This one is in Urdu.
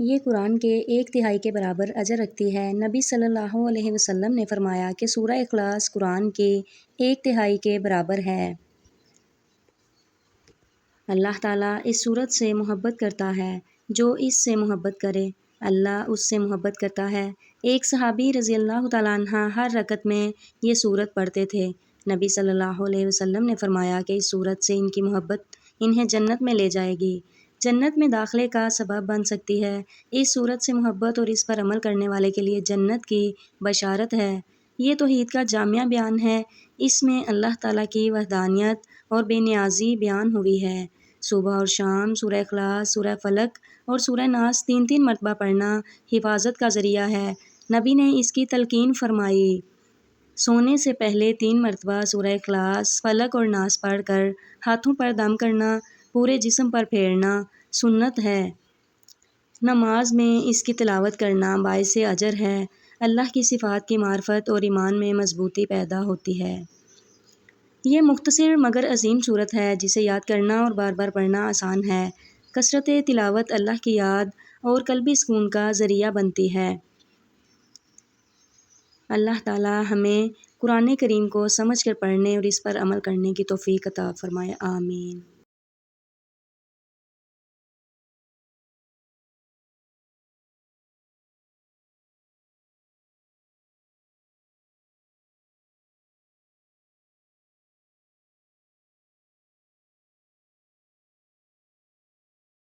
یہ قرآن کے 1/3 کے برابر اجر رکھتی ہے۔ نبی صلی اللہ علیہ وسلم نے فرمایا کہ سورہ اخلاص قرآن کے 1/3 کے برابر ہے۔ اللہ تعالیٰ اس سورت سے محبت کرتا ہے۔ جو اس سے محبت کرے اللہ اس سے محبت کرتا ہے۔ ایک صحابی رضی اللہ تعالیٰ عنہ ہر رکعت میں یہ سورت پڑھتے تھے۔ نبی صلی اللہ علیہ وسلم نے فرمایا کہ اس سورت سے ان کی محبت انہیں جنت میں لے جائے گی، جنت میں داخلے کا سبب بن سکتی ہے۔ اس سورت سے محبت اور اس پر عمل کرنے والے کے لیے جنت کی بشارت ہے۔ یہ توحید کا جامع بیان ہے۔ اس میں اللہ تعالیٰ کی وحدانیت اور بے نیازی بیان ہوئی ہے۔ صبح اور شام سورہ اخلاص، سورہ فلق اور سورہ ناس 3 مرتبہ پڑھنا حفاظت کا ذریعہ ہے۔ نبی نے اس کی تلقین فرمائی، سونے سے پہلے 3 مرتبہ سورہ اخلاص، فلق اور ناس پڑھ کر ہاتھوں پر دم کرنا پورے جسم پر پھیرنا سنت ہے۔ نماز میں اس کی تلاوت کرنا باعث اجر ہے۔ اللہ کی صفات کی معرفت اور ایمان میں مضبوطی پیدا ہوتی ہے۔ یہ مختصر مگر عظیم سورت ہے جسے یاد کرنا اور بار بار پڑھنا آسان ہے۔ کثرت تلاوت اللہ کی یاد اور قلبی سکون کا ذریعہ بنتی ہے۔ اللہ تعالیٰ ہمیں قرآن کریم کو سمجھ کر پڑھنے اور اس پر عمل کرنے کی توفیق عطا فرمائے، آمین۔